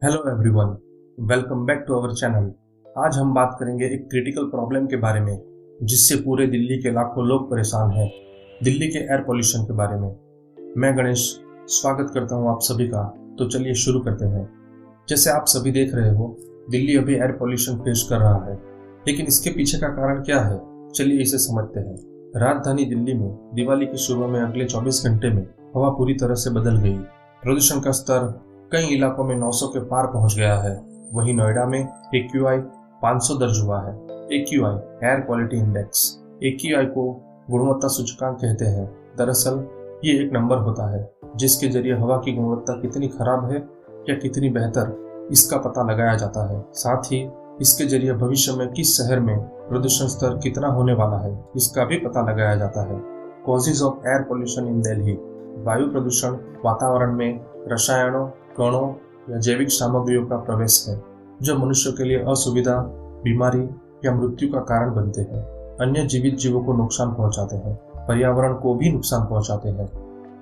Hello everyone, welcome back to our channel. आज हम बात करेंगे एक क्रिटिकल प्रॉब्लम के बारे में जिससे पूरे दिल्ली के लाखों लोग परेशान हैं, दिल्ली के एयर पोल्यूशन के बारे में। मैं गणेश स्वागत करता हूं आप सभी का। तो चलिए शुरू करते हैं। जैसे आप सभी देख रहे हो, दिल्ली अभी एयर पोल्यूशन फेस कर रहा है, लेकिन इसके पीछे का कारण क्या है, चलिए इसे समझते हैं। राजधानी दिल्ली में दिवाली की सुबह में अगले 24 घंटे में हवा पूरी तरह से बदल गई। प्रदूषण का स्तर कई इलाकों में 900 के पार पहुंच गया है। वहीं नोएडा में AQI 500 दर्ज हुआ है। AQI air quality index. AQI को गुणवत्ता सूचकांक कहते हैं। दरअसल ये एक नंबर होता है जिसके जरिए हवा की गुणवत्ता कितनी खराब है या कितनी बेहतर इसका पता लगाया जाता है। साथ ही इसके जरिए भविष्य में किस शहर में प्रदूषण स्तर कितना होने वाला है इसका भी पता लगाया जाता है। Causes of air pollution in Delhi. वायु प्रदूषण वातावरण में रसायनों, कणों या जैविक सामग्रियों का प्रवेश है जो मनुष्य के लिए असुविधा, बीमारी या मृत्यु का कारण बनते हैं। अन्य जीवित जीवों को नुकसान पहुंचाते हैं, पर्यावरण को भी नुकसान पहुंचाते हैं।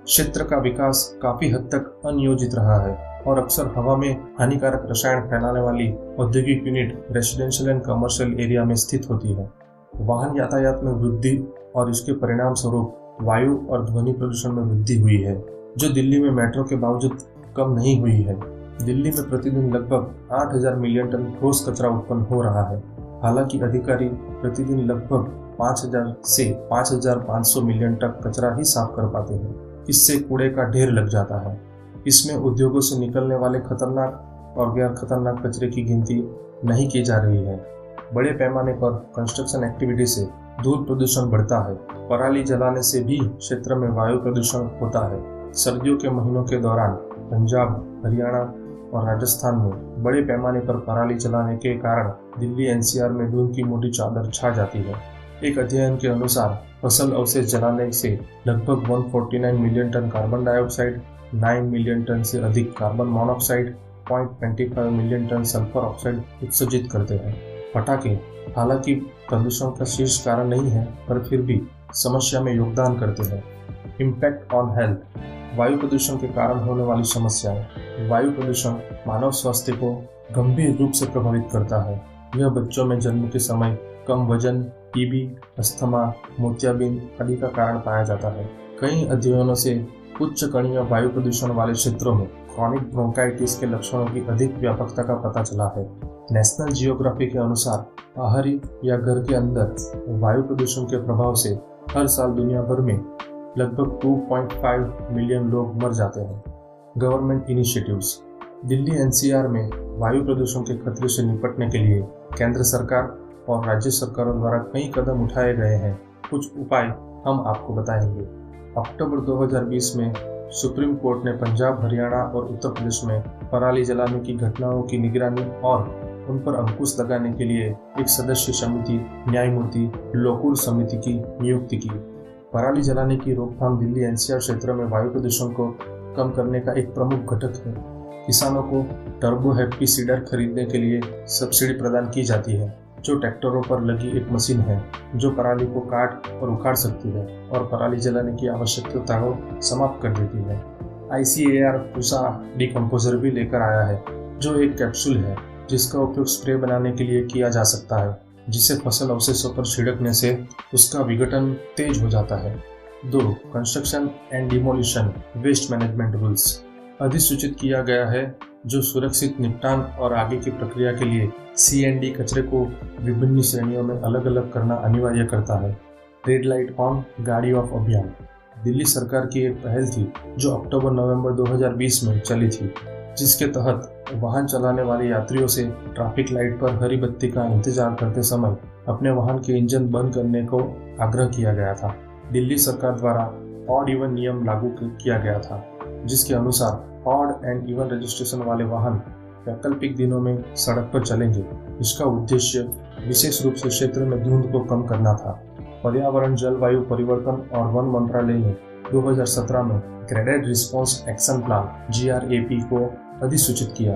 क्षेत्र का विकास काफी हद तक अनियोजित रहा है और अक्सर हवा में हानिकारक रसायन फैलाने वाली औद्योगिक unit residential and commercial area में स्थित होती है। वाहन यातायात में वृद्धि और इसके परिणाम स्वरूप वायु और ध्वनि प्रदूषण में वृद्धि हुई है, जो दिल्ली में मेट्रो के बावजूद कम नहीं हुई है। दिल्ली में प्रतिदिन लगभग 8000 मिलियन टन ठोस कचरा उत्पन्न हो रहा है। हालांकि अधिकारी प्रतिदिन लगभग 5000 से 5500 मिलियन टन कचरा ही साफ कर पाते हैं। इससे कूड़े का ढेर लग जाता है। इसमें उद्योगों से निकलने वाले खतरनाक और गैर खतरनाक कचरे की गिनती नहीं की जा रही है। बड़े पैमाने पर कंस्ट्रक्शन एक्टिविटी से धूल प्रदूषण बढ़ता है। पराली जलाने से भी क्षेत्र में वायु प्रदूषण होता है। सर्दियों के महीनों के दौरान पंजाब, हरियाणा और राजस्थान में बड़े पैमाने पर पराली जलाने के कारण दिल्ली NCR में धुंध की मोटी चादर छा जाती है। एक अध्ययन के अनुसार फसल अवशेष जलाने से लगभग 149 million ton carbon dioxide, 9 million ton से अधिक carbon monoxide, 0.25 million ton sulphur oxide उत्सर्जित करते हैं। पटाखे हालांकि प्रदूषण का शीर्ष कारण नहीं है, पर फिर भी समस्या में योगदान करते हैं। Impact on health. वायु प्रदूषण के कारण होने वाली समस्याएं। वायु प्रदूषण मानव स्वास्थ्य को गंभीर रूप से प्रभावित करता है। यह बच्चों में जन्म के समय कम वजन, TB, अस्थमा, मोतियाबिंद आदि का कारण पाया जाता है। कई अध्ययनों से उच्च कणीय वायु प्रदूषण वाले क्षेत्रों में क्रॉनिक ब्रोंकाइटिस के लक्षणों की अधिक व्यापकता का पता चला है। नेशनल जियोग्राफी के अनुसार बाहरी या घर के अंदर वायु प्रदूषण के प्रभाव से हर साल दुनिया भर में लगभग 2.5 मिलियन लोग मर जाते हैं। Government initiatives. दिल्ली NCR में वायु प्रदूषण के खतरे से निपटने के लिए केंद्र सरकार और राज्य सरकारों द्वारा कई कदम उठाए गए हैं। कुछ उपाय हम आपको बताएंगे। अक्टूबर 2020 में सुप्रीम कोर्ट ने पंजाब, हरियाणा और उत्तर प्रदेश में पराली जलाने की घटनाओं की निगरानी और उन पर अंकुश लगाने के लिए एक सदस्य समिति न्यायमूर्ति लोकुर समिति की नियुक्ति की। पराली जलाने की रोकथाम दिल्ली NCR क्षेत्र में वायु प्रदूषण को कम करने का एक प्रमुख घटक है। किसानों को टर्बो हैप्पी सीडर खरीदने के लिए सब्सिडी प्रदान की जाती है, जो ट्रैक्टरों पर लगी एक मशीन है जो पराली को काट और उखाड़ सकती है और पराली जलाने की आवश्यकता को समाप्त कर देती है। ICAR पूसा डिकम्पोजर भी लेकर आया है, जो एक कैप्सूल है जिसका उपयोग स्प्रे बनाने के लिए किया जा सकता है, जिसे फसल अवशेषों पर छिड़कने से उसका विघटन तेज हो जाता है। 2. Construction and demolition waste management rules. अधिसूचित किया गया है जो सुरक्षित निपटान और आगे की प्रक्रिया के लिए C&D कचरे को विभिन्न श्रेणियों में अलग अलग करना अनिवार्य करता है। रेड लाइट ऑन गाड़ी ऑफ अभियान। दिल्ली सरकार की एक पहल थी जो अक्टूबर-नवंबर 2020 में चली थी, जिसके तहत वाहन चलाने वाले यात्रियों से ट्रैफिक लाइट पर हरी बत्ती का इंतजार करते समय अपने वाहन के इंजन बंद करने को आग्रह किया गया था। दिल्ली सरकार द्वारा ऑड इवन नियम लागू किया गया था, जिसके अनुसार ऑड एंड इवन रजिस्ट्रेशन वाले वाहन वैकल्पिक दिनों में सड़क पर चलेंगे। इसका उद्देश्य विशेष रूप से क्षेत्र में धुंध को कम करना था। पर्यावरण, जलवायु परिवर्तन और वन मंत्रालय ने 2017 में graded response action plan GRAP को अधिसूचित किया।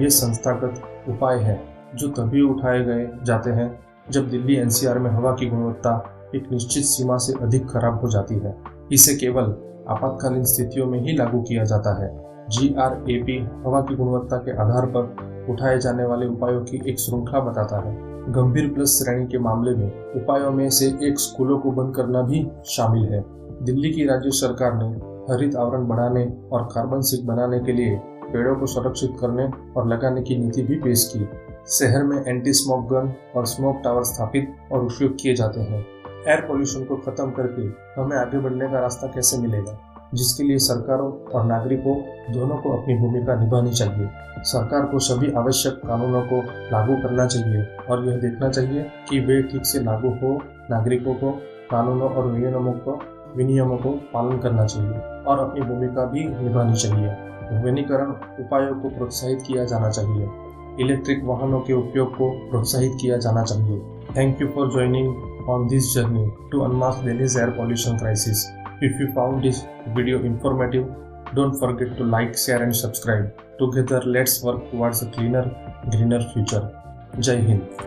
ये संस्थागत उपाय है जो तभी उठाए गए जाते हैं जब दिल्ली NCR में हवा की गुणवत्ता एक निश्चित सीमा से अधिक खराब हो जाती है। इसे केवल आपातकालीन स्थितियों में ही लागू किया जाता है। GRAP हवा की गुणवत्ता के आधार पर उठाए जाने वाले उपायों की एक श्रृंखला बताता है। गंभीर प्लस श्रेणी के मामले में उपायों में से एक स्कूलों को बंद करना भी शामिल है। दिल्ली की राज्य सरकार ने हरित आवरण बढ़ाने और कार्बन सिंक बनाने के लिए पेड़ों को संरक्षित करने और लगाने की नीति भी पेश की। शहर में एंटी स्मोक गन और स्मोक टावर स्थापित और उपयोग किए जाते हैं। एयर पोल्यूशन को खत्म करके हमें आगे बढ़ने का रास्ता कैसे मिलेगा, जिसके लिए सरकारों और नागरिकों दोनों को अपनी भूमिका निभानी चाहिए। सरकार को सभी आवश्यक कानूनों को लागू करना चाहिए और यह देखना चाहिए कि वे ठीक से लागू हो। नागरिकों को कानूनों और विनियमों को पालन करना चाहिए और अपनी भूमिका भी निभानी चाहिए। वनीकरण उपायों को प्रोत्साहित किया जाना चाहिए। इलेक्ट्रिक वाहनों के उपयोग को प्रोत्साहित किया जाना चाहिए। Thank you for joining on this journey to unmask Delhi's air pollution crisis. If you found this video informative, don't forget to like, share and subscribe. Together, let's work towards a cleaner, greener future. Jai Hind.